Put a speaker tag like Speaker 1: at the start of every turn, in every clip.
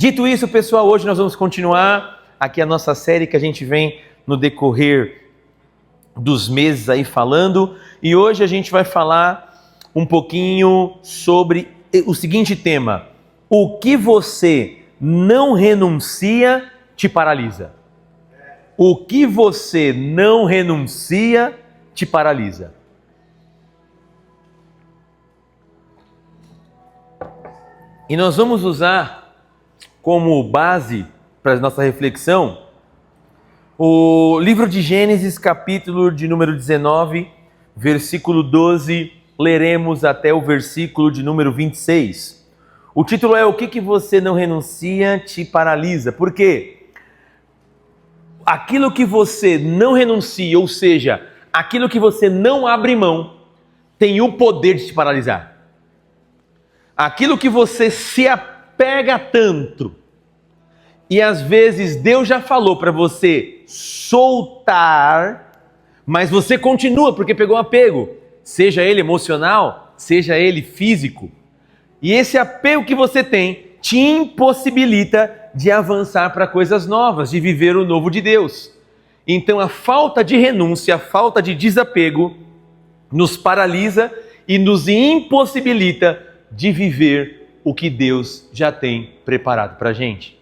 Speaker 1: Dito isso, pessoal, hoje nós vamos continuar aqui a nossa série que a gente vem no decorrer dos meses aí falando, e hoje a gente vai falar um pouquinho sobre o seguinte tema: o que você não renuncia te paralisa. O que você não renuncia te paralisa. E nós vamos usar como base para a nossa reflexão o livro de Gênesis, capítulo de número 19, versículo 12, leremos até o versículo de número 26. O título é: o que você não renuncia te paralisa. Por quê? Aquilo que você não renuncia, ou seja, aquilo que você não abre mão, tem o poder de te paralisar. Aquilo que você se apega tanto, e às vezes Deus já falou para você soltar, mas você continua porque pegou um apego, seja ele emocional, seja ele físico. E esse apego que você tem te impossibilita de avançar para coisas novas, de viver o novo de Deus. Então a falta de renúncia, a falta de desapego nos paralisa e nos impossibilita de viver o que Deus já tem preparado para a gente.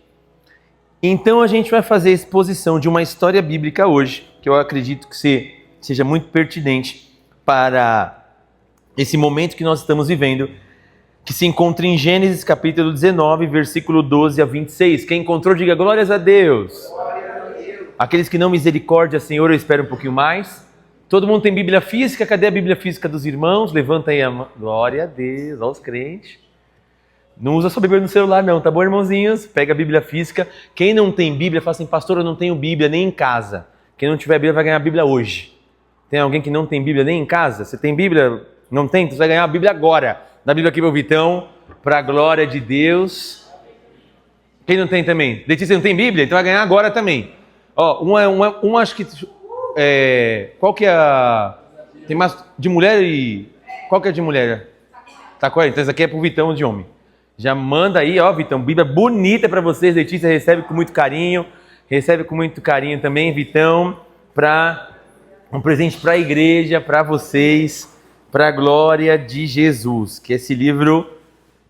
Speaker 1: Então a gente vai fazer a exposição de uma história bíblica hoje, que eu acredito que seja muito pertinente para esse momento que nós estamos vivendo, que se encontra em Gênesis capítulo 19, versículo 12 a 26. Quem encontrou, diga glórias a Deus.
Speaker 2: Glória a Deus.
Speaker 1: Aqueles que não, misericórdia, Senhor, eu espero um pouquinho mais. Todo mundo tem Bíblia física? Cadê a Bíblia física dos irmãos? Levanta aí a mão. Glória a Deus, aos crentes. Não usa sua Bíblia no celular não, tá bom, irmãozinhos? Pega a Bíblia física. Quem não tem Bíblia, fala assim: pastor, eu não tenho Bíblia nem em casa. Quem não tiver Bíblia vai ganhar a Bíblia hoje. Tem alguém que não tem Bíblia nem em casa? Você tem Bíblia? Não tem? Então você vai ganhar a Bíblia agora. Dá a Bíblia aqui para o Vitão, para a glória de Deus. Quem não tem também? Letícia não tem Bíblia? Então vai ganhar agora também. Ó, uma acho que... qual que é a... Tem mais de mulher e... Qual que é de mulher? Tá correto? Então essa aqui é para o Vitão de homem. Já manda aí, ó, Vitão, Bíblia bonita para vocês. Letícia recebe com muito carinho. Recebe com muito carinho também, Vitão, para um presente para a igreja, para vocês, para a glória de Jesus. Que esse livro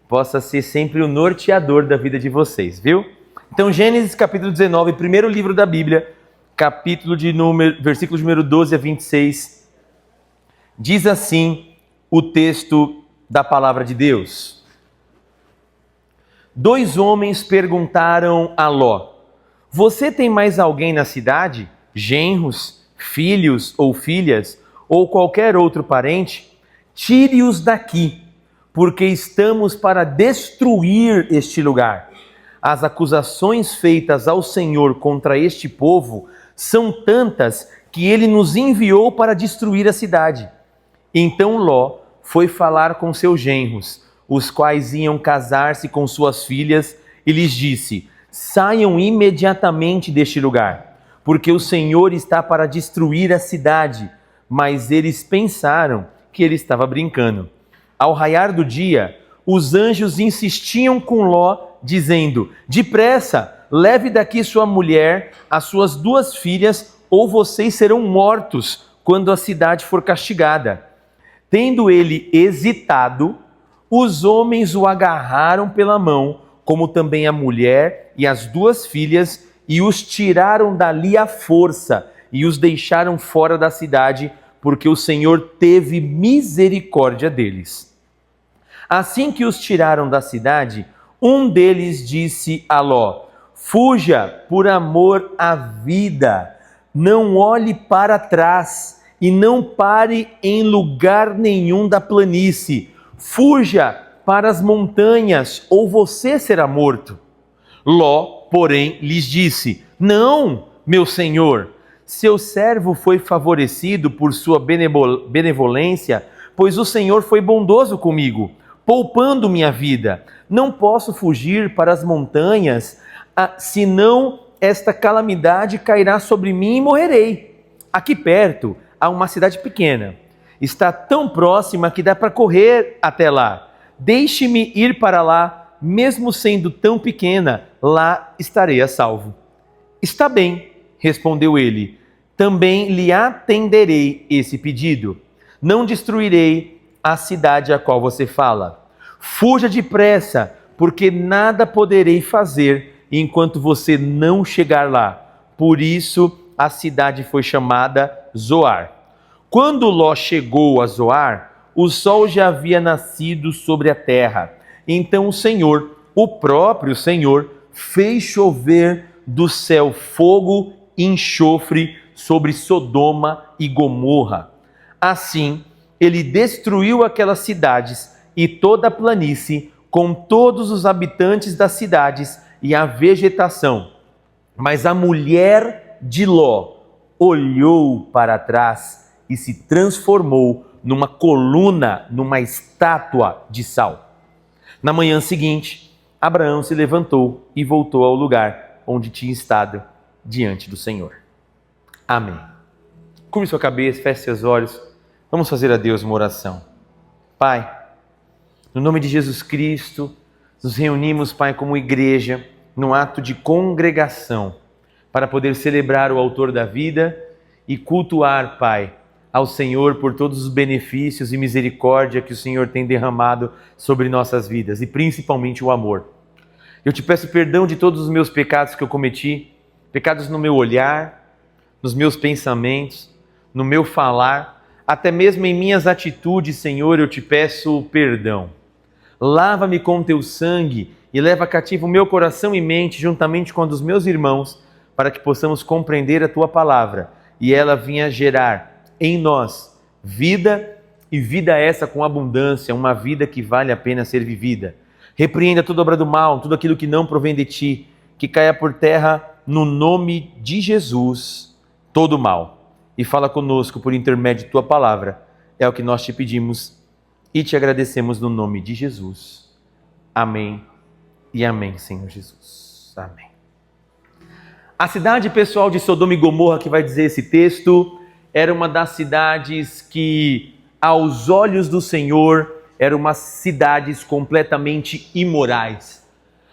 Speaker 1: possa ser sempre o norteador da vida de vocês, viu? Então, Gênesis capítulo 19, primeiro livro da Bíblia, versículo de número 12 a 26, diz assim o texto da palavra de Deus. 2 homens perguntaram a Ló: você tem mais alguém na cidade? Genros, filhos ou filhas, ou qualquer outro parente? Tire-os daqui, porque estamos para destruir este lugar. As acusações feitas ao Senhor contra este povo são tantas que ele nos enviou para destruir a cidade. Então Ló foi falar com seus genros, os quais iam casar-se com suas filhas, e lhes disse: saiam imediatamente deste lugar, porque o Senhor está para destruir a cidade. Mas eles pensaram que ele estava brincando. Ao raiar do dia, os anjos insistiam com Ló, dizendo: depressa, leve daqui sua mulher, as suas 2 filhas, ou vocês serão mortos quando a cidade for castigada. Tendo ele hesitado, os homens o agarraram pela mão, como também a mulher e as 2 filhas, e os tiraram dali à força, e os deixaram fora da cidade, porque o Senhor teve misericórdia deles. Assim que os tiraram da cidade, um deles disse a Ló: fuja por amor à vida, não olhe para trás e não pare em lugar nenhum da planície. Fuja para as montanhas, ou você será morto. Ló, porém, lhes disse: não, meu senhor, seu servo foi favorecido por sua benevolência, pois o Senhor foi bondoso comigo, poupando minha vida. Não posso fugir para as montanhas, senão esta calamidade cairá sobre mim e morrerei. Aqui perto há uma cidade pequena. Está tão próxima que dá para correr até lá. Deixe-me ir para lá, mesmo sendo tão pequena, lá estarei a salvo. Está bem, respondeu ele, também lhe atenderei esse pedido. Não destruirei a cidade a qual você fala. Fuja depressa, porque nada poderei fazer enquanto você não chegar lá. Por isso a cidade foi chamada Zoar. Quando Ló chegou a Zoar, o sol já havia nascido sobre a terra. Então o Senhor, o próprio Senhor, fez chover do céu fogo e enxofre sobre Sodoma e Gomorra. Assim, ele destruiu aquelas cidades e toda a planície, com todos os habitantes das cidades e a vegetação. Mas a mulher de Ló olhou para trás e se transformou numa coluna, numa estátua de sal. Na manhã seguinte, Abraão se levantou e voltou ao lugar onde tinha estado diante do Senhor. Amém. Curve sua cabeça, feche seus olhos. Vamos fazer a Deus uma oração. Pai, no nome de Jesus Cristo, nos reunimos, Pai, como igreja, num ato de congregação, para poder celebrar o autor da vida e cultuar, Pai, ao Senhor por todos os benefícios e misericórdia que o Senhor tem derramado sobre nossas vidas, e principalmente o amor. Eu te peço perdão de todos os meus pecados que eu cometi, pecados no meu olhar, nos meus pensamentos, no meu falar, até mesmo em minhas atitudes, Senhor, eu te peço perdão. Lava-me com teu sangue e leva cativo o meu coração e mente, juntamente com a dos meus irmãos, para que possamos compreender a tua palavra e ela venha gerar em nós vida, e vida essa com abundância, uma vida que vale a pena ser vivida. Repreenda toda obra do mal, tudo aquilo que não provém de ti, que caia por terra no nome de Jesus, todo mal. E fala conosco por intermédio de tua palavra, é o que nós te pedimos e te agradecemos no nome de Jesus. Amém e amém, Senhor Jesus. Amém. A cidade, pessoal, de Sodoma e Gomorra, que vai dizer esse texto, era uma das cidades que, aos olhos do Senhor, eram umas cidades completamente imorais,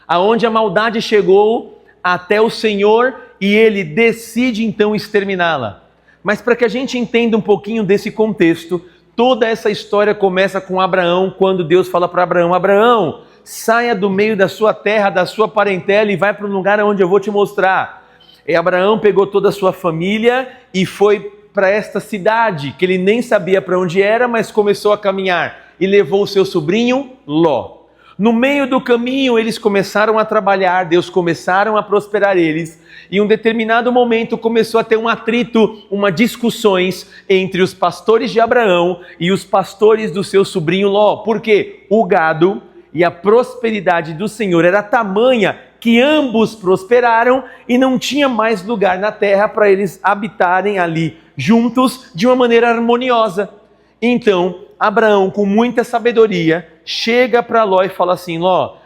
Speaker 1: aonde a maldade chegou até o Senhor e ele decide então exterminá-la. Mas para que a gente entenda um pouquinho desse contexto, toda essa história começa com Abraão, quando Deus fala para Abraão: Abraão, saia do meio da sua terra, da sua parentela e vai para um lugar onde eu vou te mostrar. E Abraão pegou toda a sua família e foi para esta cidade, que ele nem sabia para onde era, mas começou a caminhar e levou o seu sobrinho Ló. No meio do caminho eles começaram a trabalhar, Deus começaram a prosperar eles, e em um determinado momento começou a ter um atrito, discussões entre os pastores de Abraão e os pastores do seu sobrinho Ló, porque o gado e a prosperidade do Senhor era tamanha que ambos prosperaram e não tinha mais lugar na terra para eles habitarem ali juntos de uma maneira harmoniosa. Então Abraão, com muita sabedoria, chega para Ló e fala assim: Ló,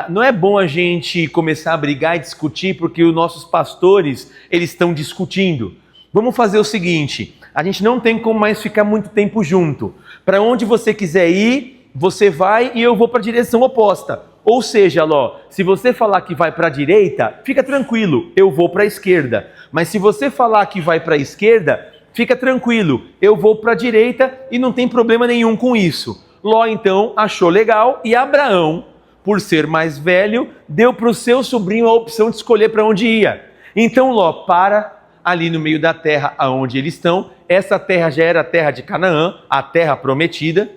Speaker 1: não é bom a gente começar a brigar e discutir porque os nossos pastores, eles estão discutindo. Vamos fazer o seguinte, a gente não tem como mais ficar muito tempo junto. Para onde você quiser ir, você vai e eu vou para a direção oposta. Ou seja, Ló, se você falar que vai para a direita, fica tranquilo, eu vou para a esquerda. Mas se você falar que vai para a esquerda, fica tranquilo, eu vou para a direita e não tem problema nenhum com isso. Ló então achou legal e Abraão, por ser mais velho, deu para o seu sobrinho a opção de escolher para onde ia. Então Ló para ali no meio da terra aonde eles estão. Essa terra já era a terra de Canaã, a terra prometida.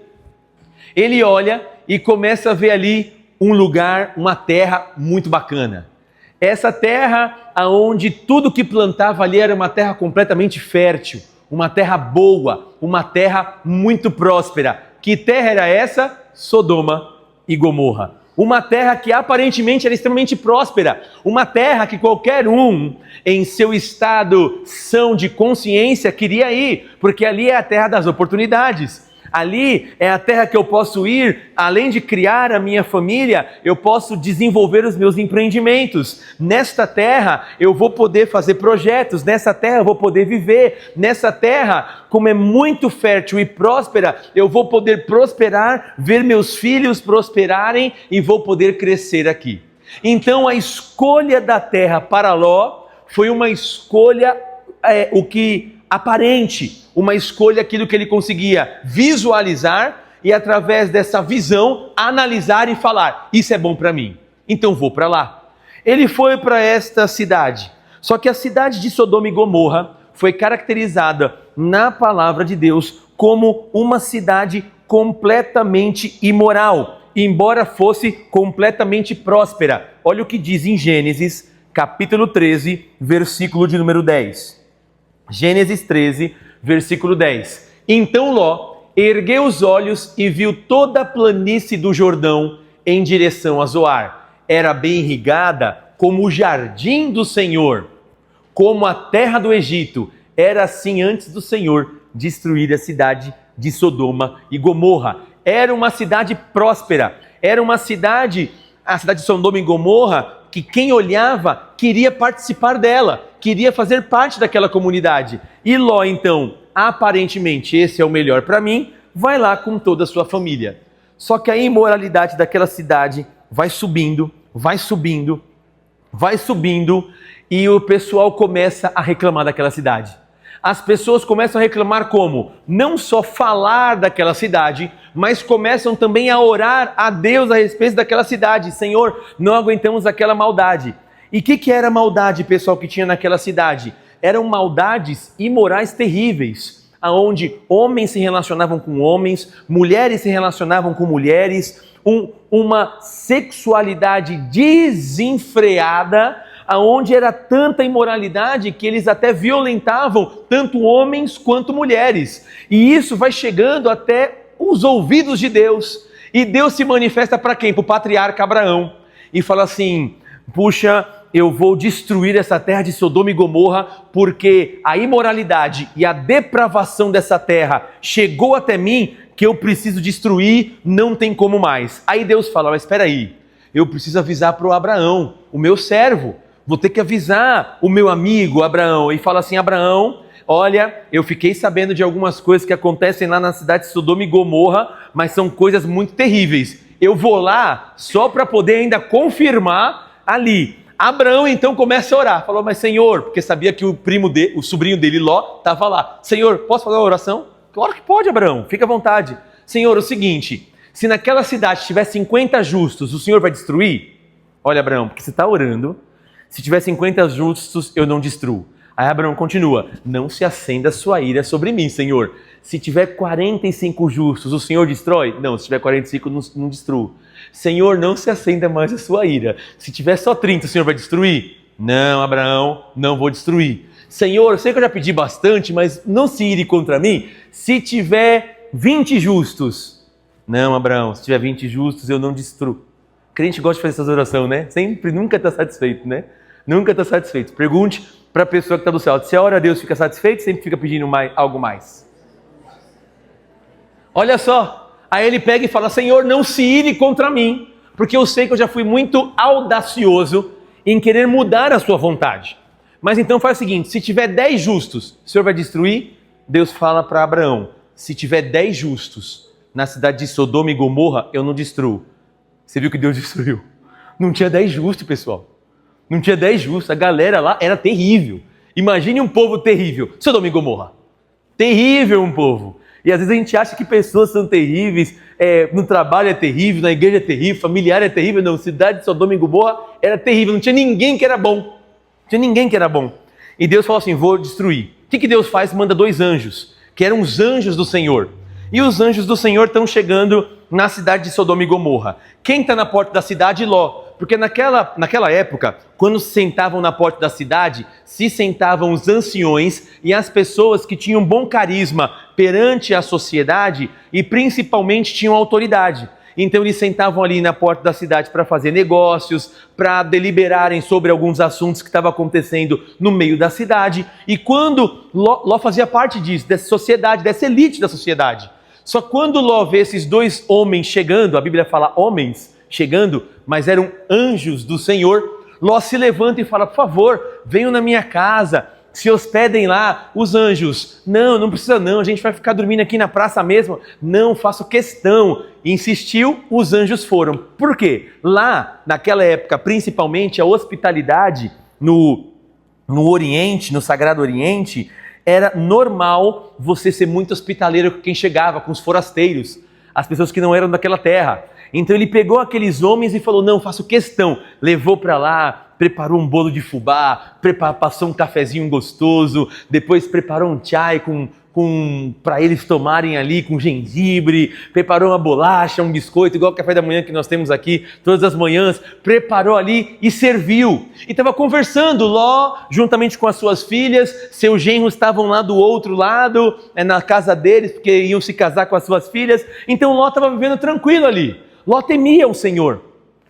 Speaker 1: Ele olha e começa a ver ali um lugar, uma terra muito bacana. Essa terra aonde tudo que plantava ali era uma terra completamente fértil, uma terra boa, uma terra muito próspera. Que terra era essa? Sodoma e Gomorra. Uma terra que aparentemente era extremamente próspera, uma terra que qualquer um em seu estado são de consciência queria ir, porque ali é a terra das oportunidades. Ali é a terra que eu posso ir, além de criar a minha família, eu posso desenvolver os meus empreendimentos. Nesta terra eu vou poder fazer projetos, nessa terra eu vou poder viver, nessa terra, como é muito fértil e próspera, eu vou poder prosperar, ver meus filhos prosperarem e vou poder crescer aqui. Então a escolha da terra para Ló foi uma escolha aparente, uma escolha aquilo que ele conseguia visualizar e através dessa visão analisar e falar: isso é bom para mim, então vou para lá. Ele foi para esta cidade, só que a cidade de Sodoma e Gomorra foi caracterizada na palavra de Deus como uma cidade completamente imoral, embora fosse completamente próspera. Olha o que diz em Gênesis, capítulo 13, versículo de número 10. Gênesis 13, versículo 10. Então Ló ergueu os olhos e viu toda a planície do Jordão em direção a Zoar. Era bem irrigada como o jardim do Senhor, como a terra do Egito. Era assim antes do Senhor destruir a cidade de Sodoma e Gomorra. Era uma cidade próspera, era uma cidade, a cidade de Sodoma e Gomorra, que quem olhava queria participar dela, queria fazer parte daquela comunidade. E Ló, então, aparentemente, esse é o melhor para mim, vai lá com toda a sua família. Só que a imoralidade daquela cidade vai subindo, vai subindo, vai subindo, e o pessoal começa a reclamar daquela cidade. As pessoas começam a reclamar como? Não só falar daquela cidade, mas começam também a orar a Deus a respeito daquela cidade. Senhor, não aguentamos aquela maldade. E o que era a maldade, pessoal, que tinha naquela cidade? Eram maldades imorais terríveis, onde homens se relacionavam com homens, mulheres se relacionavam com mulheres, uma sexualidade desenfreada, aonde era tanta imoralidade que eles até violentavam tanto homens quanto mulheres. E isso vai chegando até os ouvidos de Deus. E Deus se manifesta para quem? Para o patriarca Abraão. E fala assim: puxa, eu vou destruir essa terra de Sodoma e Gomorra, porque a imoralidade e a depravação dessa terra chegou até mim, que eu preciso destruir, não tem como mais. Aí Deus fala: mas espera aí, eu preciso avisar para o Abraão, o meu servo. Vou ter que avisar o meu amigo Abraão. E fala assim: Abraão, olha, eu fiquei sabendo de algumas coisas que acontecem lá na cidade de Sodoma e Gomorra, mas são coisas muito terríveis. Eu vou lá só para poder ainda confirmar ali. Abraão então começa a orar. Falou: mas Senhor, porque sabia que o sobrinho dele, Ló, estava lá. Senhor, posso fazer uma oração? Claro que pode, Abraão, fica à vontade. Senhor, é o seguinte, se naquela cidade tiver 50 justos, o Senhor vai destruir? Olha, Abraão, porque você está orando. Se tiver 50 justos, eu não destruo. Aí Abraão continua: não se acenda a sua ira sobre mim, Senhor. Se tiver 45 justos, o Senhor destrói? Não, se tiver 45, não destruo. Senhor, não se acenda mais a sua ira. Se tiver só 30, o Senhor vai destruir? Não, Abraão, não vou destruir. Senhor, eu sei que eu já pedi bastante, mas não se ire contra mim. Se tiver 20 justos. Não, Abraão, se tiver 20 justos, eu não destruo. Crente gosta de fazer essas orações, né? Sempre, nunca está satisfeito, né? Nunca está satisfeito. Pergunte para a pessoa que está do céu: se a ora a Deus fica satisfeito, sempre fica pedindo algo mais. Olha só, aí ele pega e fala: Senhor, não se ire contra mim, porque eu sei que eu já fui muito audacioso em querer mudar a sua vontade. Mas então faz o seguinte: se tiver 10 justos, o Senhor vai destruir? Deus fala para Abraão: se tiver 10 justos na cidade de Sodoma e Gomorra, eu não destruo. Você viu que Deus destruiu? Não tinha 10 justos, pessoal. Não tinha 10 justos. A galera lá era terrível. Imagine um povo terrível. Sodoma e Gomorra. Terrível um povo. E às vezes a gente acha que pessoas são terríveis, no trabalho é terrível, na igreja é terrível, familiar é terrível. Não, cidade de Sodoma e Gomorra era terrível. Não tinha ninguém que era bom. Não tinha ninguém que era bom. E Deus falou assim: vou destruir. O que Deus faz? Manda 2 anjos, que eram os anjos do Senhor. E os anjos do Senhor estão chegando na cidade de Sodoma e Gomorra. Quem está na porta da cidade? Ló. Porque naquela época, quando se sentavam na porta da cidade, se sentavam os anciões e as pessoas que tinham bom carisma perante a sociedade e principalmente tinham autoridade. Então eles sentavam ali na porta da cidade para fazer negócios, para deliberarem sobre alguns assuntos que estavam acontecendo no meio da cidade. E quando Ló fazia parte disso, dessa sociedade, dessa elite da sociedade. Só quando Ló vê esses 2 homens chegando, a Bíblia fala homens chegando, mas eram anjos do Senhor, Ló se levanta e fala: por favor, venham na minha casa, se hospedem lá. Os anjos, não precisa não, a gente vai ficar dormindo aqui na praça mesmo. Não, faço questão. Insistiu, os anjos foram. Por quê? Lá, naquela época, principalmente, a hospitalidade no Oriente, no Sagrado Oriente, era normal você ser muito hospitaleiro com quem chegava, com os forasteiros, as pessoas que não eram daquela terra. Então ele pegou aqueles homens e falou, não, faço questão. Levou para lá, preparou um bolo de fubá, passou um cafezinho gostoso, depois preparou um chai para eles tomarem ali com gengibre, preparou uma bolacha, um biscoito, igual o café da manhã que nós temos aqui todas as manhãs, preparou ali e serviu. E estava conversando, Ló, juntamente com as suas filhas, seus genros estavam lá do outro lado, na casa deles, porque iam se casar com as suas filhas. Então Ló estava vivendo tranquilo ali. Ló temia o Senhor,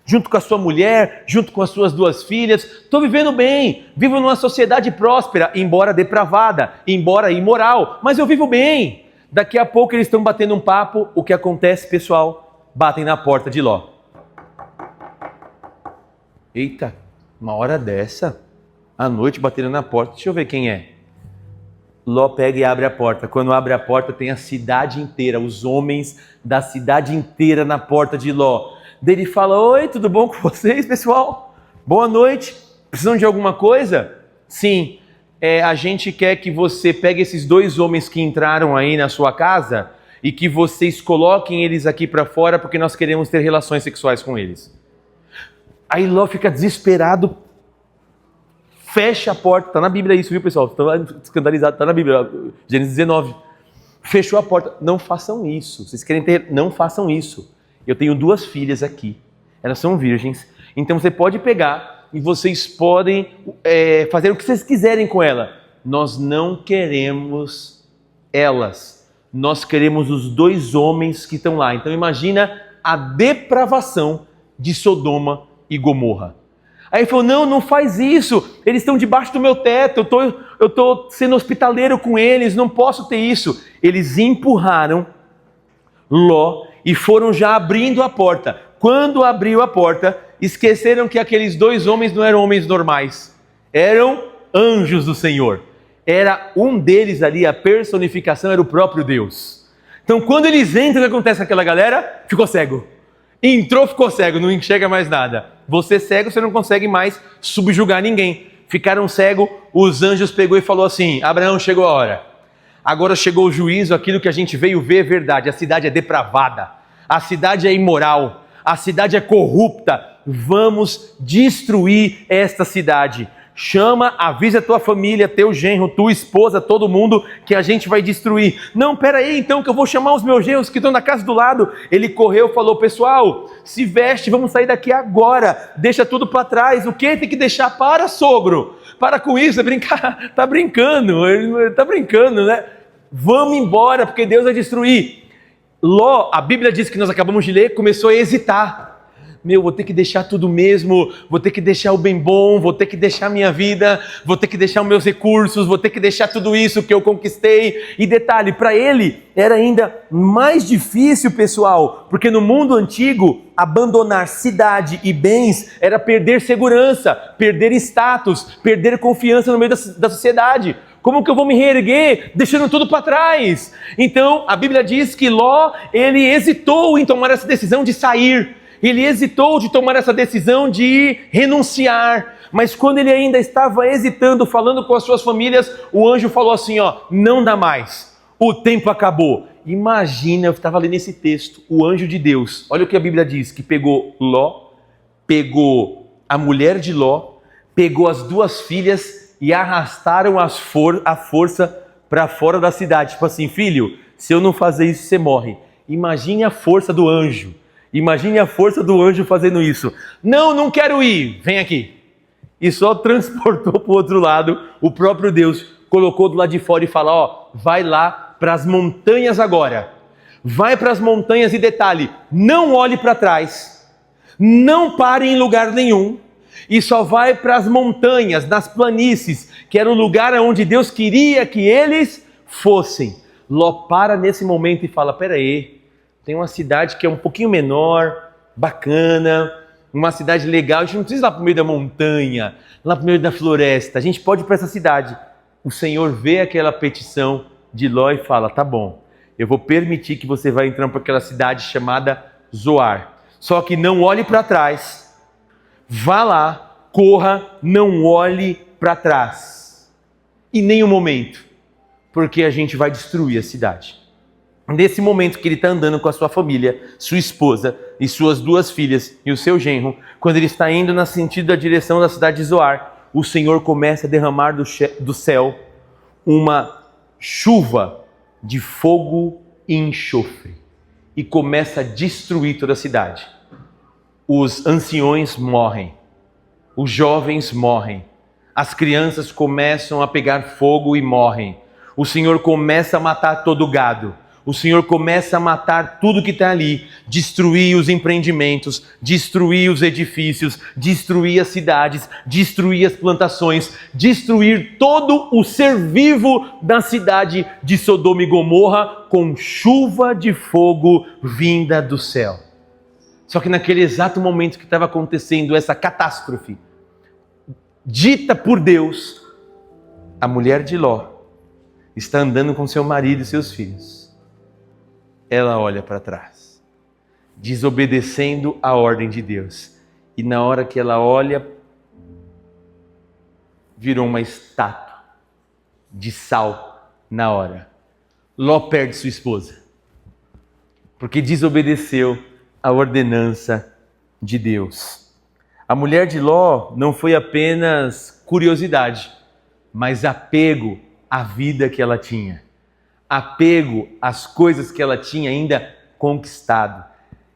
Speaker 1: junto com a sua mulher, junto com as suas duas filhas. Estou vivendo bem, vivo numa sociedade próspera, embora depravada, embora imoral, mas eu vivo bem. Daqui a pouco eles estão batendo um papo. O que acontece, pessoal? Batem na porta de Ló. Eita, uma hora dessa, à noite batendo na porta, deixa eu ver quem é. Ló pega e abre a porta. Quando abre a porta, tem a cidade inteira, os homens da cidade inteira na porta de Ló. Daí ele fala, oi, tudo bom com vocês, pessoal? Boa noite, precisam de alguma coisa? Sim, a gente quer que você pegue esses 2 homens que entraram aí na sua casa e que vocês coloquem eles aqui para fora porque nós queremos ter relações sexuais com eles. Aí Ló fica desesperado, fecha a porta, tá na Bíblia isso, viu pessoal? Estou escandalizado, tá na Bíblia, Gênesis 19. Fechou a porta, não façam isso, vocês querem ter, não façam isso. Eu tenho 2 filhas aqui, elas são virgens, então você pode pegar e vocês podem fazer o que vocês quiserem com ela. Nós não queremos elas, nós queremos os 2 homens que estão lá. Então imagina a depravação de Sodoma e Gomorra. Aí ele falou, não faz isso, eles estão debaixo do meu teto, eu estou sendo hospitaleiro com eles, não posso ter isso. Eles empurraram Ló e foram já abrindo a porta. Quando abriu a porta, esqueceram que aqueles 2 homens não eram homens normais, eram anjos do Senhor. Era um deles ali, a personificação era o próprio Deus. Então quando eles entram, o que acontece com aquela galera? Ficou cego. Entrou, ficou cego, não enxerga mais nada. Você cego, você não consegue mais subjugar ninguém. Ficaram cegos, os anjos pegou e falou assim, Abraão, chegou a hora. Agora chegou o juízo, aquilo que a gente veio ver é verdade. A cidade é depravada, a cidade é imoral, a cidade é corrupta. Vamos destruir esta cidade. Chama, avisa a tua família, teu genro, tua esposa, todo mundo, que a gente vai destruir. Não, pera aí então que eu vou chamar os meus genros que estão na casa do lado. Ele correu, falou, pessoal, se veste, vamos sair daqui agora. Deixa tudo para trás. O que tem que deixar? Para, sogro. Para com isso, é brincar. Tá brincando, né? Vamos embora, porque Deus vai destruir. Ló, a Bíblia diz que nós acabamos de ler, começou a hesitar. Vou ter que deixar tudo mesmo, vou ter que deixar o bem bom, vou ter que deixar a minha vida, vou ter que deixar os meus recursos, vou ter que deixar tudo isso que eu conquistei. E detalhe, para ele era ainda mais difícil, pessoal, porque no mundo antigo, abandonar cidade e bens era perder segurança, perder status, perder confiança no meio da sociedade. Como que eu vou me reerguer deixando tudo para trás? Então, a Bíblia diz que Ló, ele hesitou em tomar essa decisão de sair. Ele hesitou de tomar essa decisão de renunciar, mas quando ele ainda estava hesitando, falando com as suas famílias, o anjo falou assim, não dá mais, o tempo acabou. Imagina, eu estava lendo esse texto, o anjo de Deus, olha o que a Bíblia diz, que pegou Ló, pegou a mulher de Ló, pegou as 2 filhas e arrastaram a força para fora da cidade, tipo assim, filho, se eu não fazer isso, você morre. Imagine a força do anjo. Imagine a força do anjo fazendo isso. Não quero ir, vem aqui. E só transportou para o outro lado, o próprio Deus colocou do lado de fora e fala, vai lá para as montanhas agora. Vai para as montanhas e detalhe, não olhe para trás, não pare em lugar nenhum e só vai para as montanhas, nas planícies, que era o lugar onde Deus queria que eles fossem. Ló para nesse momento e fala, peraí, tem uma cidade que é um pouquinho menor, bacana, uma cidade legal, a gente não precisa ir lá para o meio da montanha, lá para o meio da floresta, a gente pode ir para essa cidade. o Senhor vê aquela petição de Ló e fala: tá bom, eu vou permitir que você vá entrando para aquela cidade chamada Zoar. Só que não olhe para trás. Vá lá, corra, não olhe para trás. Em nenhum momento. Porque a gente vai destruir a cidade. Nesse momento que ele está andando com a sua família, sua esposa e suas 2 filhas e o seu genro, quando ele está indo na sentido da direção da cidade de Zoar, o Senhor começa a derramar do céu uma chuva de fogo e enxofre e começa a destruir toda a cidade. Os anciões morrem, os jovens morrem, as crianças começam a pegar fogo e morrem. O Senhor começa a matar todo o gado. O Senhor começa a matar tudo que está ali, destruir os empreendimentos, destruir os edifícios, destruir as cidades, destruir as plantações, destruir todo o ser vivo da cidade de Sodoma e Gomorra com chuva de fogo vinda do céu. Só que naquele exato momento que estava acontecendo essa catástrofe, dita por Deus, a mulher de Ló está andando com seu marido e seus filhos. Ela olha para trás, desobedecendo a ordem de Deus. E na hora que ela olha, virou uma estátua de sal na hora. Ló perde sua esposa, porque desobedeceu a ordenança de Deus. A mulher de Ló não foi apenas curiosidade, mas apego à vida que ela tinha. Apego às coisas que ela tinha ainda conquistado.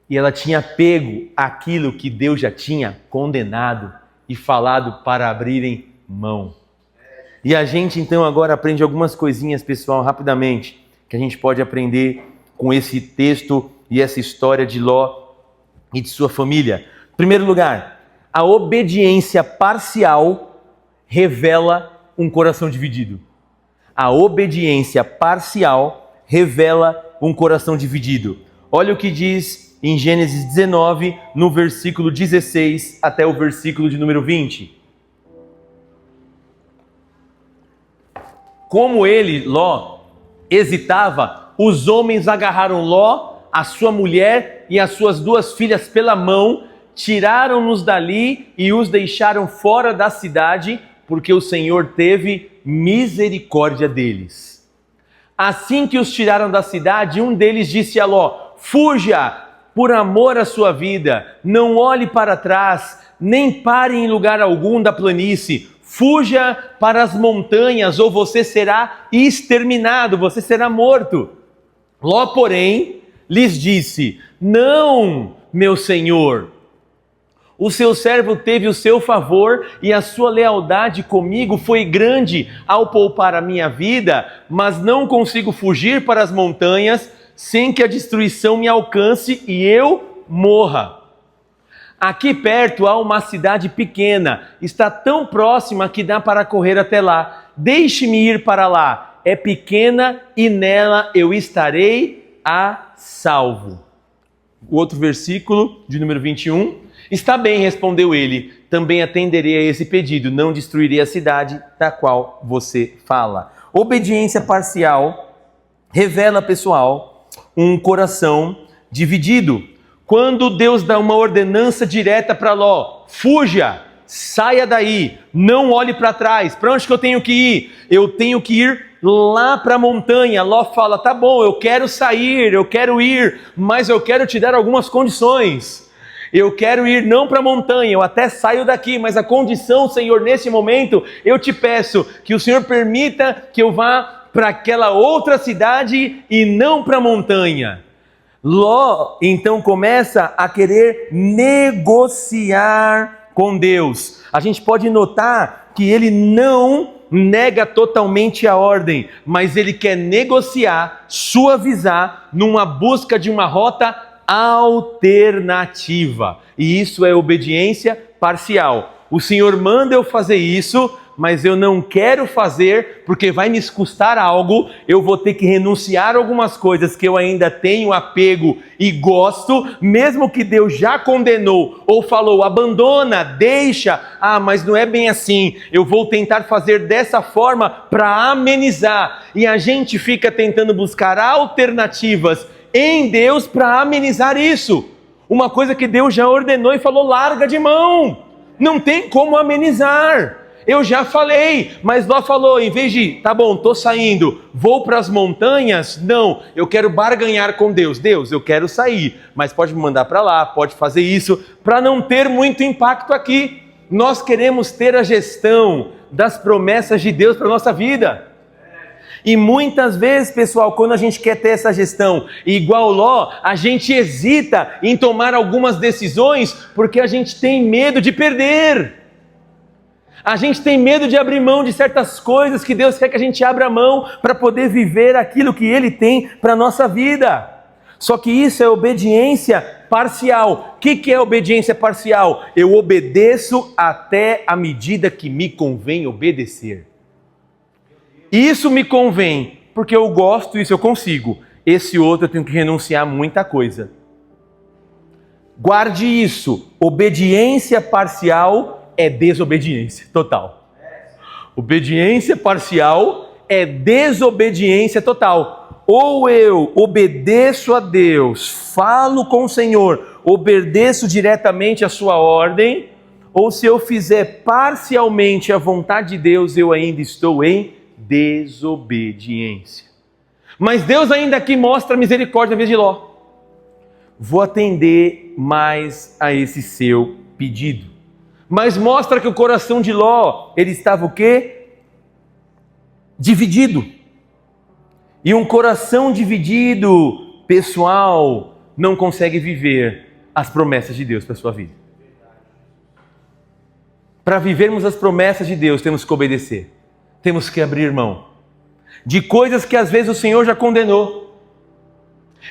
Speaker 1: E ela tinha apego àquilo que Deus já tinha condenado e falado para abrirem mão. E a gente então agora aprende algumas coisinhas, pessoal, rapidamente, que a gente pode aprender com esse texto e essa história de Ló e de sua família. Em primeiro lugar, a obediência parcial revela um coração dividido. A obediência parcial revela um coração dividido. Olha o que diz em Gênesis 19, no versículo 16 até o versículo de número 20. Como ele, Ló, hesitava, os homens agarraram Ló, a sua mulher e as suas 2 filhas pela mão, tiraram-nos dali e os deixaram fora da cidade, porque o Senhor teve misericórdia deles. Assim que os tiraram da cidade, um deles disse a Ló: fuja, por amor à sua vida, não olhe para trás, nem pare em lugar algum da planície, fuja para as montanhas, ou você será exterminado, você será morto. Ló, porém, lhes disse: não, meu senhor, o seu servo teve o seu favor e a sua lealdade comigo foi grande ao poupar a minha vida, mas não consigo fugir para as montanhas sem que a destruição me alcance e eu morra. Aqui perto há uma cidade pequena, está tão próxima que dá para correr até lá. Deixe-me ir para lá, é pequena e nela eu estarei a salvo. O outro versículo, de número 21... Está bem, respondeu ele, também atenderei a esse pedido, não destruirei a cidade da qual você fala. Obediência parcial revela, pessoal, um coração dividido. Quando Deus dá uma ordenança direta para Ló: fuja, saia daí, não olhe para trás, para onde que eu tenho que ir? Eu tenho que ir lá para a montanha. Ló fala: tá bom, eu quero sair, eu quero ir, mas eu quero te dar algumas condições. Eu quero ir não para a montanha, eu até saio daqui, mas a condição, Senhor, nesse momento, eu te peço que o Senhor permita que eu vá para aquela outra cidade e não para a montanha. Ló, então, começa a querer negociar com Deus. A gente pode notar que ele não nega totalmente a ordem, mas ele quer negociar, suavizar, numa busca de uma rota alternativa. E isso é obediência parcial. O Senhor manda eu fazer isso, mas eu não quero fazer porque vai me custar algo, eu vou ter que renunciar a algumas coisas que eu ainda tenho apego e gosto, mesmo que Deus já condenou ou falou, abandona, deixa, mas não é bem assim, eu vou tentar fazer dessa forma para amenizar, e a gente fica tentando buscar alternativas em Deus para amenizar isso, uma coisa que Deus já ordenou e falou, larga de mão, não tem como amenizar. Eu já falei, mas Ló falou, em vez de, tá bom, tô saindo, vou para as montanhas, não, eu quero barganhar com Deus. Deus, eu quero sair, mas pode me mandar para lá, pode fazer isso, para não ter muito impacto aqui. Nós queremos ter a gestão das promessas de Deus para a nossa vida. E muitas vezes, pessoal, quando a gente quer ter essa gestão igual Ló, a gente hesita em tomar algumas decisões porque a gente tem medo de perder. A gente tem medo de abrir mão de certas coisas que Deus quer que a gente abra mão para poder viver aquilo que Ele tem para a nossa vida. Só que isso é obediência parcial. O que é obediência parcial? Eu obedeço até a medida que me convém obedecer. Isso me convém, porque eu gosto, isso eu consigo. Esse outro eu tenho que renunciar a muita coisa. Guarde isso. Obediência parcial é desobediência total. Obediência parcial é desobediência total. Ou eu obedeço a Deus, falo com o Senhor, obedeço diretamente a sua ordem, ou se eu fizer parcialmente a vontade de Deus, eu ainda estou em desobediência. Mas Deus ainda aqui mostra misericórdia na vez de Ló. Vou atender mais a esse seu pedido. Mas mostra que o coração de Ló, ele estava o quê? Dividido. E um coração dividido, pessoal, não consegue viver as promessas de Deus para a sua vida. Para vivermos as promessas de Deus, temos que obedecer. Temos que abrir mão de coisas que às vezes o Senhor já condenou.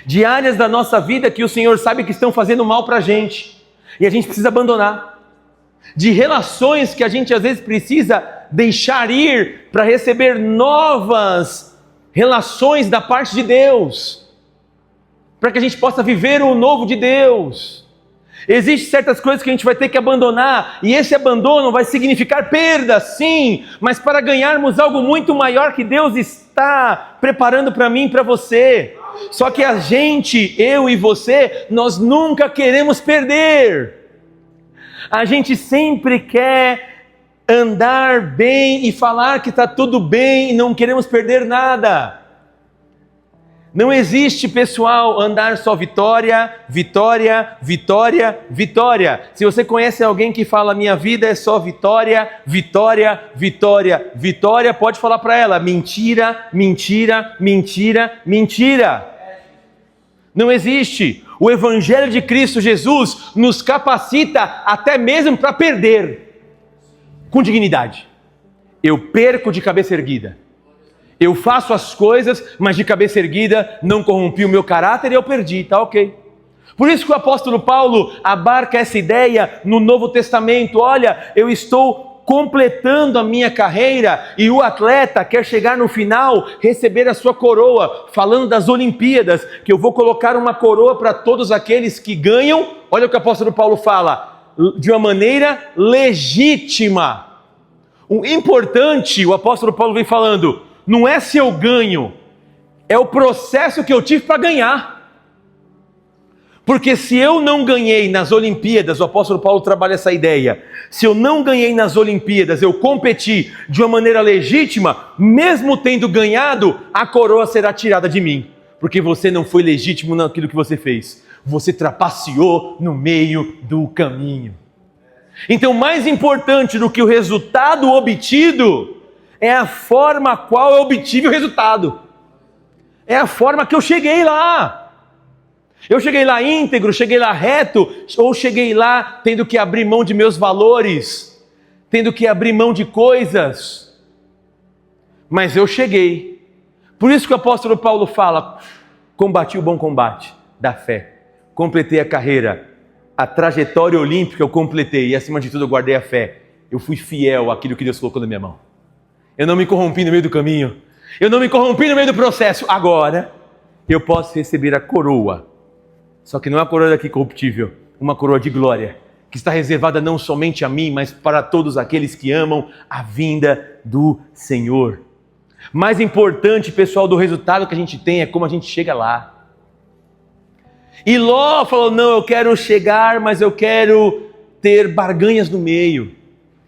Speaker 1: De áreas da nossa vida que o Senhor sabe que estão fazendo mal para a gente. E a gente precisa abandonar. De relações que a gente às vezes precisa deixar ir para receber novas relações da parte de Deus, para que a gente possa viver o novo de Deus. Existem certas coisas que a gente vai ter que abandonar, e esse abandono vai significar perda, sim, mas para ganharmos algo muito maior que Deus está preparando para mim e para você. Só que a gente, eu e você, nós nunca queremos perder. A gente sempre quer andar bem e falar que está tudo bem e não queremos perder nada. Não existe, pessoal, andar só vitória, vitória, vitória, vitória. Se você conhece alguém que fala minha vida é só vitória, vitória, vitória, vitória, pode falar para ela mentira, mentira, mentira, mentira. Não existe. O Evangelho de Cristo Jesus nos capacita até mesmo para perder com dignidade. Eu perco de cabeça erguida. Eu faço as coisas, mas de cabeça erguida, não corrompi o meu caráter e eu perdi, tá ok. Por isso que o apóstolo Paulo abarca essa ideia no Novo Testamento. Olha, eu estou completando a minha carreira e o atleta quer chegar no final, receber a sua coroa, falando das Olimpíadas, que eu vou colocar uma coroa para todos aqueles que ganham. Olha o que o apóstolo Paulo fala, de uma maneira legítima. O importante, o apóstolo Paulo vem falando, não é se eu ganho, é o processo que eu tive para ganhar. Porque se eu não ganhei nas Olimpíadas, o apóstolo Paulo trabalha essa ideia, se eu não ganhei nas Olimpíadas, eu competi de uma maneira legítima, mesmo tendo ganhado, a coroa será tirada de mim. Porque você não foi legítimo naquilo que você fez. Você trapaceou no meio do caminho. Então, mais importante do que o resultado obtido, é a forma a qual eu obtive o resultado. É a forma que eu cheguei lá. Eu cheguei lá íntegro, cheguei lá reto, ou cheguei lá tendo que abrir mão de meus valores, tendo que abrir mão de coisas. Mas eu cheguei. Por isso que o apóstolo Paulo fala, combati o bom combate da fé, completei a carreira, a trajetória olímpica eu completei, e acima de tudo eu guardei a fé. eu fui fiel àquilo que Deus colocou na minha mão. Eu não me corrompi no meio do caminho. Eu não me corrompi no meio do processo. Agora, eu posso receber a coroa. Só que não é a coroa daqui corruptível, uma coroa de glória, que está reservada não somente a mim, mas para todos aqueles que amam a vinda do Senhor. Mais importante, pessoal, do resultado que a gente tem é como a gente chega lá. E Ló falou, não, eu quero chegar, mas eu quero ter barganhas no meio.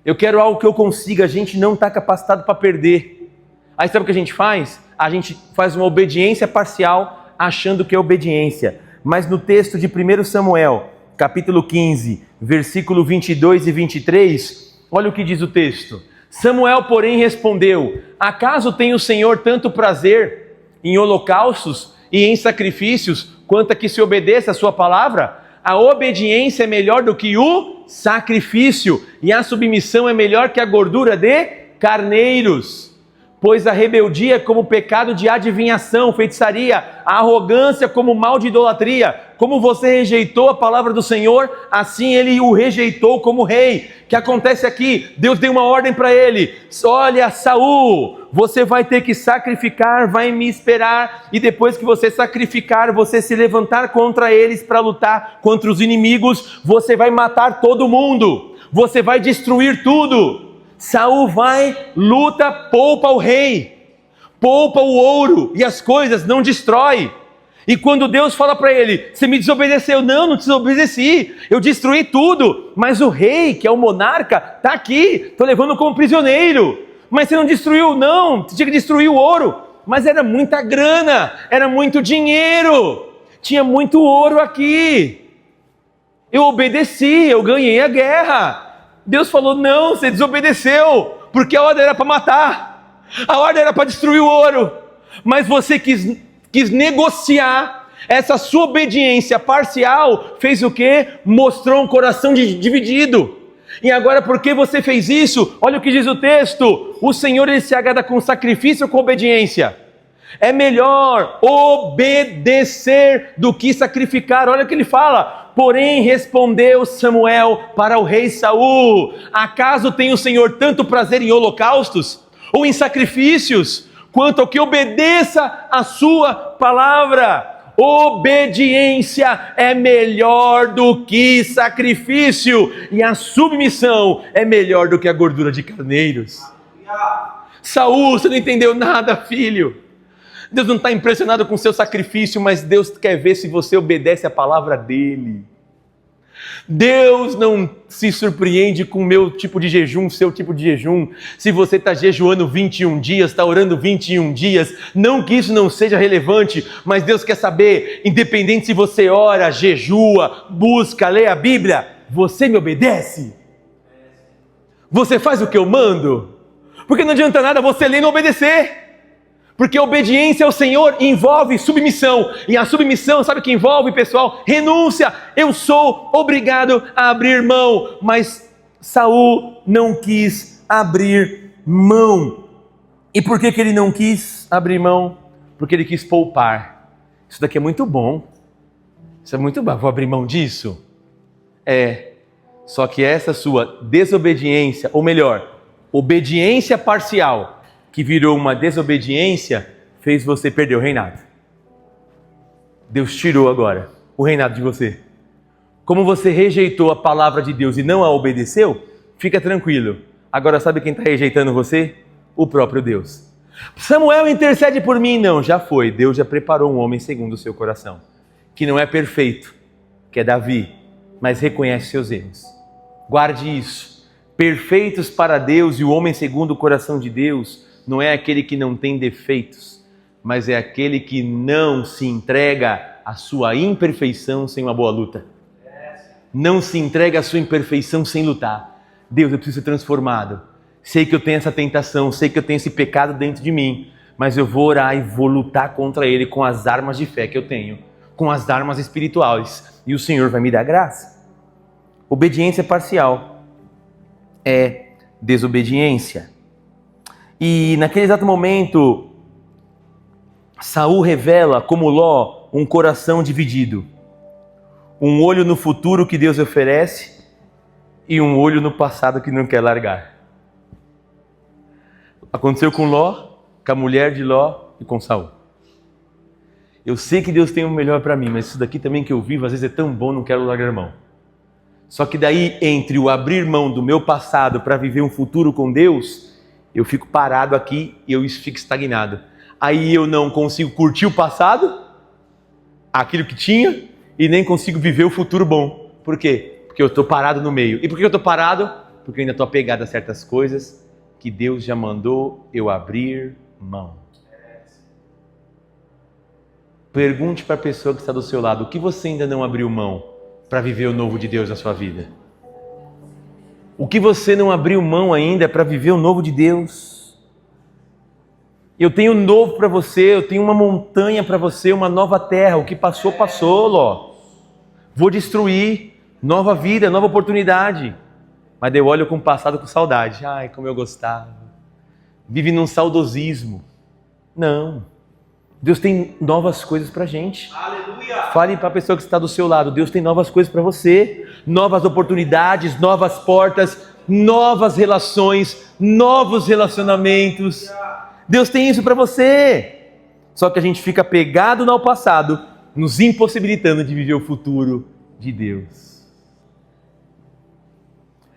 Speaker 1: Eu quero algo que eu consiga, a gente não está capacitado para perder. Aí sabe o que a gente faz? A gente faz uma obediência parcial, achando que é obediência. Mas no texto de 1 Samuel, capítulo 15, versículo 22 e 23, olha o que diz o texto. Samuel, porém, respondeu, acaso tem o Senhor tanto prazer em holocaustos e em sacrifícios, quanto a que se obedeça a sua palavra? A obediência é melhor do que o sacrifício, e a submissão é melhor que a gordura de carneiros. Pois a rebeldia é como pecado de adivinhação, feitiçaria, a arrogância como mal de idolatria. Como você rejeitou a palavra do Senhor, assim ele o rejeitou como rei. O que acontece aqui? Deus deu uma ordem para ele. Olha, Saul, você vai ter que sacrificar, vai me esperar. E depois que você sacrificar, você se levantar contra eles para lutar contra os inimigos. Você vai matar todo mundo. Você vai destruir tudo. Saul vai, luta, poupa o rei, poupa o ouro e as coisas, não destrói. E quando Deus fala para ele, você me desobedeceu, não te desobedeci, eu destruí tudo, mas o rei, que é o monarca, está aqui, estou levando como prisioneiro, mas você não destruiu, não, você tinha que destruir o ouro, mas era muita grana, era muito dinheiro, tinha muito ouro aqui, eu obedeci, eu ganhei a guerra. Deus falou, não, você desobedeceu, porque a ordem era para matar, a ordem era para destruir o ouro, mas você quis negociar, essa sua obediência parcial fez o quê? Mostrou um coração dividido. E agora, por que você fez isso? Olha o que diz o texto, o Senhor ele se agrada com sacrifício ou com obediência? É melhor obedecer do que sacrificar. Olha o que ele fala. Porém respondeu Samuel para o rei Saul, acaso tem o Senhor tanto prazer em holocaustos ou em sacrifícios, quanto ao que obedeça a sua palavra? Obediência é melhor do que sacrifício, e a submissão é melhor do que a gordura de carneiros. Saul, você não entendeu nada, filho. Deus não está impressionado com o seu sacrifício, mas Deus quer ver se você obedece a palavra dele. Deus não se surpreende com o meu tipo de jejum, seu tipo de jejum. Se você está jejuando 21 dias, está orando 21 dias, não que isso não seja relevante, mas Deus quer saber, independente se você ora, jejua, busca, lê a Bíblia, você me obedece? Você faz o que eu mando? Porque não adianta nada você ler e não obedecer. Porque a obediência ao Senhor envolve submissão. E a submissão, sabe o que envolve, pessoal? Renúncia. Eu sou obrigado a abrir mão. Mas Saul não quis abrir mão. E por que ele não quis abrir mão? Porque ele quis poupar. Isso daqui é muito bom. Isso é muito bom. Vou abrir mão disso? Só que essa sua desobediência, ou melhor, obediência parcial, que virou uma desobediência, fez você perder o reinado. Deus tirou agora o reinado de você. Como você rejeitou a palavra de Deus e não a obedeceu, fica tranquilo. Agora sabe quem está rejeitando você? O próprio Deus. Samuel intercede por mim? Não, já foi. Deus já preparou um homem segundo o seu coração, que não é perfeito, que é Davi, mas reconhece seus erros. Guarde isso. Perfeitos para Deus e o homem segundo o coração de Deus não é aquele que não tem defeitos, mas é aquele que não se entrega à sua imperfeição sem uma boa luta. Não se entrega à sua imperfeição sem lutar. Deus, eu preciso ser transformado. Sei que eu tenho essa tentação, sei que eu tenho esse pecado dentro de mim, mas eu vou orar e vou lutar contra ele com as armas de fé que eu tenho, com as armas espirituais, e o Senhor vai me dar graça. Obediência parcial é desobediência. E naquele exato momento, Saul revela como Ló um coração dividido. Um olho no futuro que Deus oferece e um olho no passado que não quer largar. Aconteceu com Ló, com a mulher de Ló e com Saul. Eu sei que Deus tem o melhor para mim, mas isso daqui também que eu vivo, às vezes é tão bom, não quero largar mão. Só que daí, entre o abrir mão do meu passado para viver um futuro com Deus, eu fico parado aqui e eu fico estagnado. Aí eu não consigo curtir o passado, aquilo que tinha, e nem consigo viver o futuro bom. Por quê? Porque eu estou parado no meio. E por que eu estou parado? Porque eu ainda estou apegado a certas coisas que Deus já mandou eu abrir mão. Pergunte para a pessoa que está do seu lado, o que você ainda não abriu mão para viver o novo de Deus na sua vida? O que você não abriu mão ainda para viver o novo de Deus? Eu tenho um novo para você, eu tenho uma montanha para você, uma nova terra. O que passou, passou, Ló. Vou destruir, nova vida, nova oportunidade. Mas daí eu olho com o passado com saudade. Ai, como eu gostava. Vive num saudosismo. Não. Deus tem novas coisas pra gente. Aleluia. Fale para a pessoa que está do seu lado. Deus tem novas coisas para você. Novas oportunidades, novas portas, novas relações, novos relacionamentos. Deus tem isso para você. Só que a gente fica pegado no passado, nos impossibilitando de viver o futuro de Deus.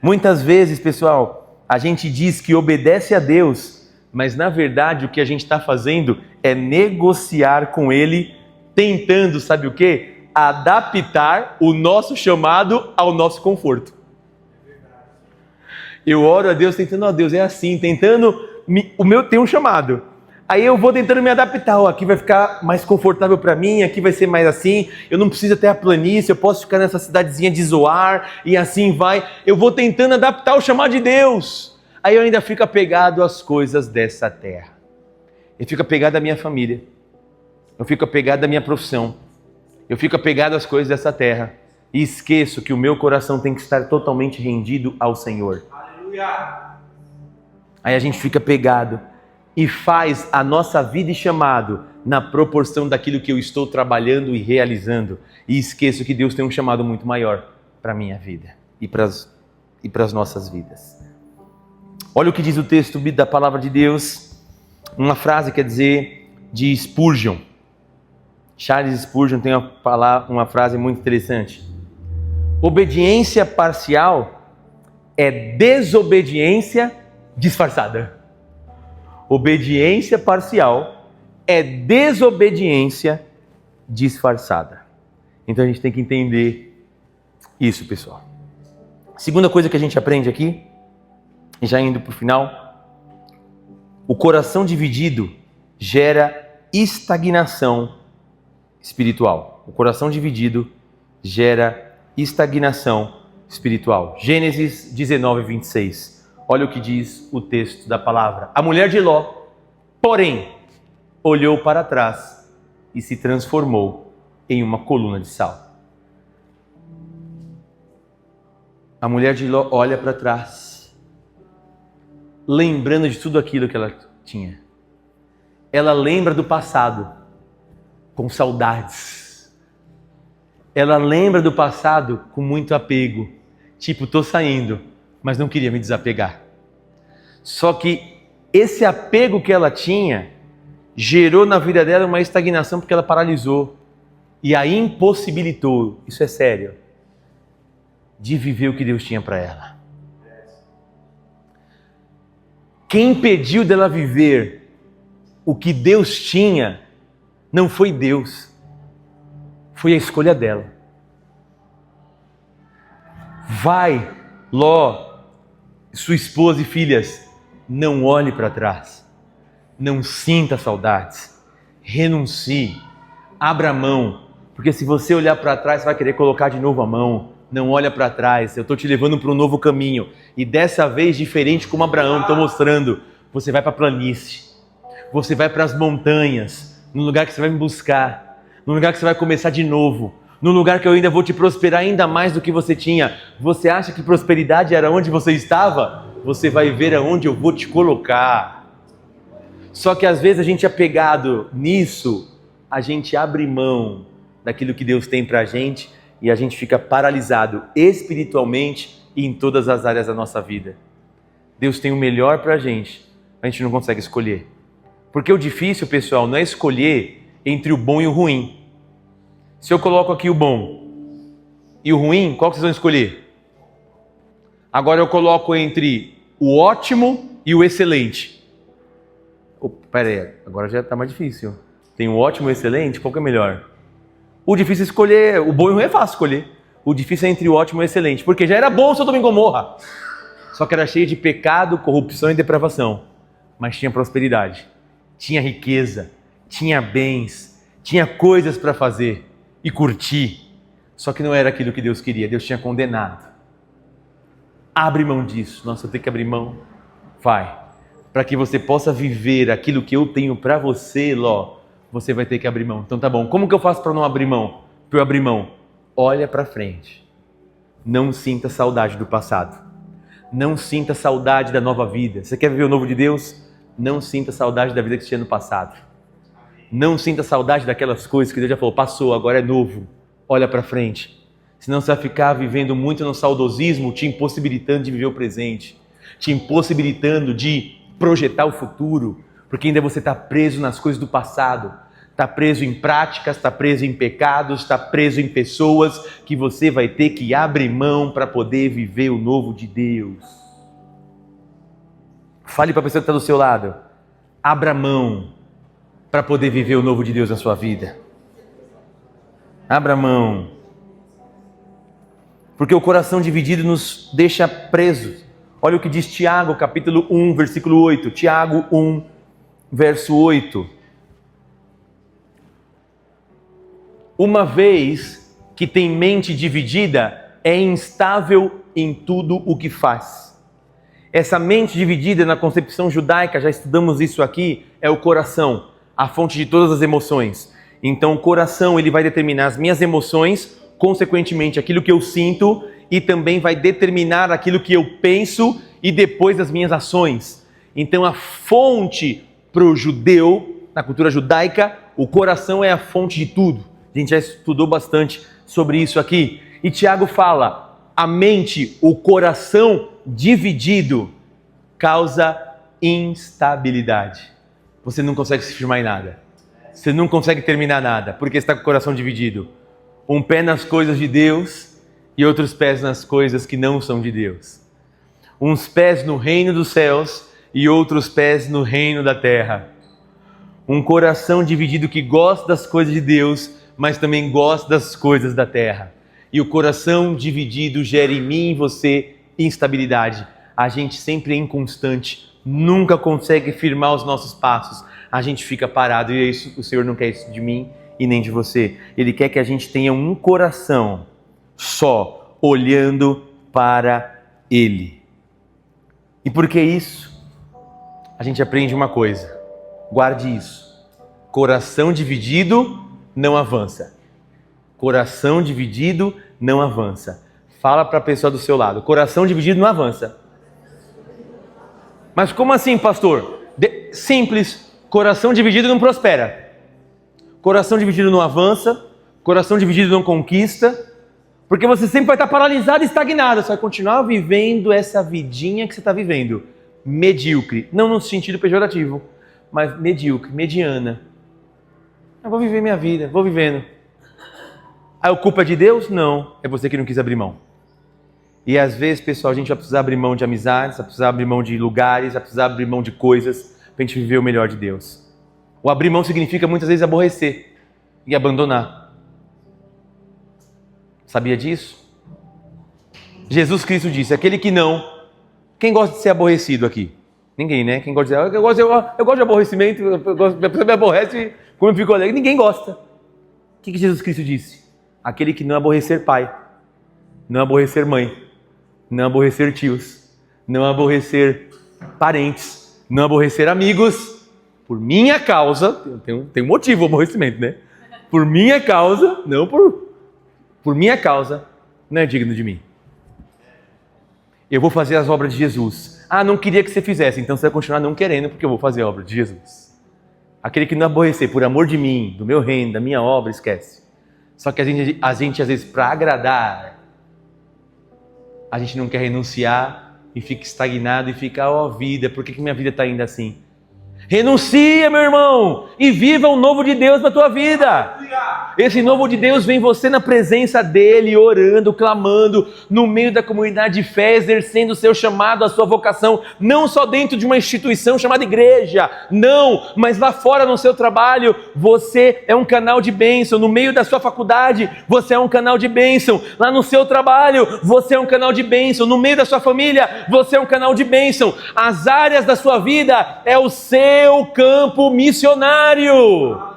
Speaker 1: Muitas vezes, pessoal, a gente diz que obedece a Deus, mas na verdade o que a gente está fazendo é negociar com Ele, tentando, sabe o quê? Adaptar o nosso chamado ao nosso conforto. Eu oro a Deus tentando, ó Deus, é assim, tentando, o meu tem um chamado. Aí eu vou tentando me adaptar, ó, aqui vai ficar mais confortável para mim, aqui vai ser mais assim, eu não preciso até a planície, eu posso ficar nessa cidadezinha de Zoar, e assim vai. Eu vou tentando adaptar o chamado de Deus. Aí eu ainda fico apegado às coisas dessa terra. Eu fico apegado à minha família. Eu fico apegado à minha profissão. Eu fico apegado às coisas dessa terra. E esqueço que o meu coração tem que estar totalmente rendido ao Senhor. Aleluia! Aí a gente fica apegado e faz a nossa vida e chamado na proporção daquilo que eu estou trabalhando e realizando. E esqueço que Deus tem um chamado muito maior para a minha vida e para as nossas vidas. Olha o que diz o texto da palavra de Deus, uma frase, quer dizer, de Spurgeon. Charles Spurgeon tem uma frase muito interessante. Obediência parcial é desobediência disfarçada. Obediência parcial é desobediência disfarçada. Então a gente tem que entender isso, pessoal. Segunda coisa que a gente aprende aqui, já indo para o final, o coração dividido gera estagnação espiritual. O coração dividido gera estagnação espiritual. Gênesis 19, 26. Olha o que diz o texto da palavra. A mulher de Ló, porém, olhou para trás e se transformou em uma coluna de sal. A mulher de Ló olha para trás, lembrando de tudo aquilo que ela tinha. Ela lembra do passado com saudades. Ela lembra do passado com muito apego. Tipo, tô saindo, mas não queria me desapegar. Só que esse apego que ela tinha gerou na vida dela uma estagnação, porque ela paralisou e a impossibilitou, isso é sério, de viver o que Deus tinha para ela. Quem impediu dela viver o que Deus tinha não foi Deus, foi a escolha dela. Vai, Ló, sua esposa e filhas, não olhe para trás, não sinta saudades, renuncie, abra a mão, porque se você olhar para trás, você vai querer colocar de novo a mão. Não olha para trás, eu estou te levando para um novo caminho. E dessa vez, diferente como Abraão, estou mostrando, você vai para a planície, você vai para as montanhas, no lugar que você vai me buscar, no lugar que você vai começar de novo, no lugar que eu ainda vou te prosperar ainda mais do que você tinha. Você acha que prosperidade era onde você estava? Você vai ver aonde eu vou te colocar. Só que às vezes a gente é apegado nisso, a gente abre mão daquilo que Deus tem para a gente, e a gente fica paralisado espiritualmente e em todas as áreas da nossa vida. Deus tem o melhor para a gente não consegue escolher. Porque o difícil, pessoal, não é escolher entre o bom e o ruim. Se eu coloco aqui o bom e o ruim, qual que vocês vão escolher? Agora eu coloco entre o ótimo e o excelente. Pera aí, agora já está mais difícil. Tem o ótimo e o excelente, qual que é melhor? O difícil é escolher, o bom e o ruim é fácil escolher. O difícil é entre o ótimo e o excelente, porque já era bom Sodoma e Gomorra. Só que era cheio de pecado, corrupção e depravação. Mas tinha prosperidade, tinha riqueza, tinha bens, tinha coisas para fazer e curtir. Só que não era aquilo que Deus queria, Deus tinha condenado. Abre mão disso. Nossa, eu tenho que abrir mão. Vai. Para que você possa viver aquilo que eu tenho para você, Ló, você vai ter que abrir mão. Então tá bom, como que eu faço para não abrir mão? Para eu abrir mão? Olha para frente. Não sinta saudade do passado. Não sinta saudade da nova vida. Você quer viver o novo de Deus? Não sinta saudade da vida que você tinha no passado. Não sinta saudade daquelas coisas que Deus já falou, passou, agora é novo. Olha para frente. Senão você vai ficar vivendo muito no saudosismo, te impossibilitando de viver o presente, te impossibilitando de projetar o futuro, porque ainda você está preso nas coisas do passado, está preso em práticas, está preso em pecados, está preso em pessoas que você vai ter que abrir mão para poder viver o novo de Deus. Fale para a pessoa que está do seu lado, abra mão para poder viver o novo de Deus na sua vida. Abra mão. Porque o coração dividido nos deixa presos. Olha o que diz Tiago, capítulo 1, versículo 8. Tiago 1, verso 8. Uma vez que tem mente dividida, é instável em tudo o que faz. Essa mente dividida na concepção judaica, já estudamos isso aqui, é o coração, a fonte de todas as emoções. Então o coração ele vai determinar as minhas emoções, consequentemente aquilo que eu sinto, e também vai determinar aquilo que eu penso e depois as minhas ações. Então a fonte para o judeu, na cultura judaica, o coração é a fonte de tudo. A gente já estudou bastante sobre isso aqui. E Tiago fala, a mente, o coração dividido causa instabilidade. Você não consegue se firmar em nada. Você não consegue terminar nada, porque está com o coração dividido. Um pé nas coisas de Deus e outros pés nas coisas que não são de Deus. Uns pés no reino dos céus e outros pés no reino da terra. Um coração dividido que gosta das coisas de Deus, mas também gosta das coisas da terra. E o coração dividido gera em mim e em você instabilidade. A gente sempre é inconstante, nunca consegue firmar os nossos passos. A gente fica parado e é isso, o Senhor não quer isso de mim e nem de você. Ele quer que a gente tenha um coração só, olhando para Ele. E por que isso? A gente aprende uma coisa, guarde isso. Coração dividido não avança. Coração dividido não avança. Fala para a pessoa do seu lado, coração dividido não avança. Mas como assim, pastor? Simples, coração dividido não prospera. Coração dividido não avança, coração dividido não conquista, porque você sempre vai estar paralisado e estagnado. Você vai continuar vivendo essa vidinha que você está vivendo. Medíocre, não no sentido pejorativo, mas medíocre, mediana. Eu vou viver minha vida, vou vivendo. A culpa é de Deus? Não, é você que não quis abrir mão. E às vezes, pessoal, a gente vai precisar abrir mão de amizades, vai precisar abrir mão de lugares, vai precisar abrir mão de coisas para a gente viver o melhor de Deus. O abrir mão significa muitas vezes aborrecer e abandonar. Sabia disso? Jesus Cristo disse, aquele que não... Quem gosta de ser aborrecido aqui? Ninguém, né? Quem gosta de dizer, eu gosto de aborrecimento, a pessoa me aborrece, como eu fico alegre. Ninguém gosta. O que Jesus Cristo disse? Aquele que não aborrecer pai, não aborrecer mãe, não aborrecer tios, não aborrecer parentes, não aborrecer amigos, por minha causa, tem um motivo o aborrecimento, né? Por minha causa, não por minha causa, não é digno de mim. Eu vou fazer as obras de Jesus. Ah, não queria que você fizesse, então você vai continuar não querendo, porque eu vou fazer a obra de Jesus. Aquele que não aborrecer por amor de mim, do meu reino, da minha obra, esquece. Só que a gente às vezes, para agradar, a gente não quer renunciar e fica estagnado e fica, ó vida, por que minha vida está indo assim? Renuncia, meu irmão, e viva o novo de Deus na tua vida. Esse novo de Deus vem você na presença dele, orando, clamando, no meio da comunidade de fé, exercendo o seu chamado, a sua vocação, não só dentro de uma instituição chamada igreja, não, mas lá fora no seu trabalho, você é um canal de bênção, no meio da sua faculdade, você é um canal de bênção, lá no seu trabalho, você é um canal de bênção, no meio da sua família, você é um canal de bênção, as áreas da sua vida é o seu campo missionário.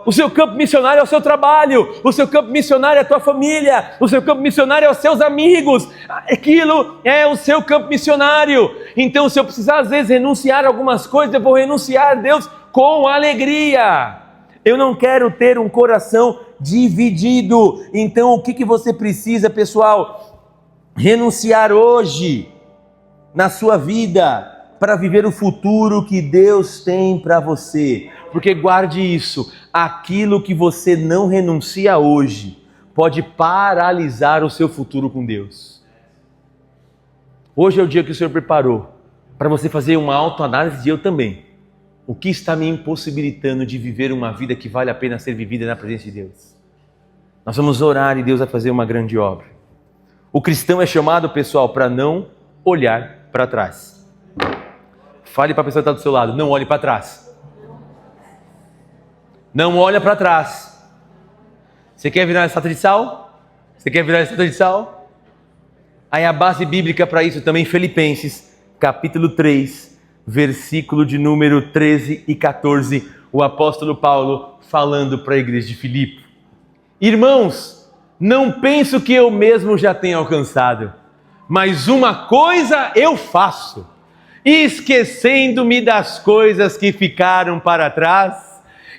Speaker 1: O seu campo missionário é o seu trabalho, o seu campo missionário é a tua família, o seu campo missionário é os seus amigos, aquilo é o seu campo missionário. Então, se eu precisar às vezes renunciar a algumas coisas, eu vou renunciar a Deus com alegria. Eu não quero ter um coração dividido. Então, o que você precisa, pessoal? Renunciar hoje na sua vida para viver o futuro que Deus tem para você. Porque guarde isso, aquilo que você não renuncia hoje pode paralisar o seu futuro com Deus. Hoje é o dia que o Senhor preparou para você fazer uma autoanálise, e eu também. O que está me impossibilitando de viver uma vida que vale a pena ser vivida na presença de Deus? Nós vamos orar e Deus vai fazer uma grande obra. O cristão é chamado, pessoal, para não olhar para trás. Fale para a pessoa que está do seu lado, não olhe para trás. Não olha para trás. Você quer virar estátua de sal? Você quer virar estátua de sal? Aí a base bíblica para isso também, Filipenses, capítulo 3, versículo de número 13 e 14, o apóstolo Paulo falando para a igreja de Filipe. Irmãos, não penso que eu mesmo já tenha alcançado, mas uma coisa eu faço, esquecendo-me das coisas que ficaram para trás,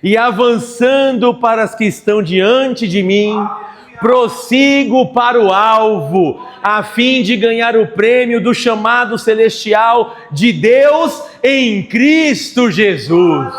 Speaker 1: e avançando para as que estão diante de mim, prossigo para o alvo, a fim de ganhar o prêmio do chamado celestial de Deus em Cristo Jesus.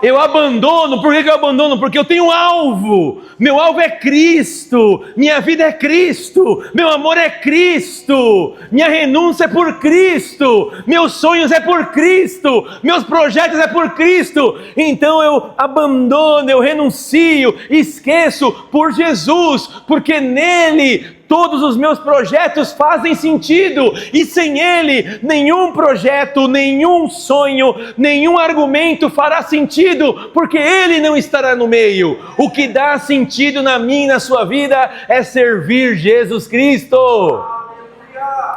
Speaker 1: Eu abandono, por que eu abandono? Porque eu tenho um alvo, meu alvo é Cristo, minha vida é Cristo, meu amor é Cristo, minha renúncia é por Cristo, meus sonhos é por Cristo, meus projetos é por Cristo, então eu abandono, eu renuncio, esqueço por Jesus, porque nele todos os meus projetos fazem sentido, e sem Ele, nenhum projeto, nenhum sonho, nenhum argumento fará sentido, porque Ele não estará no meio. O que dá sentido na minha e na sua vida é servir Jesus Cristo.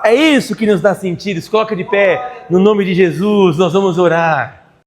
Speaker 1: É isso que nos dá sentido. Se coloca de pé, no nome de Jesus, nós vamos orar.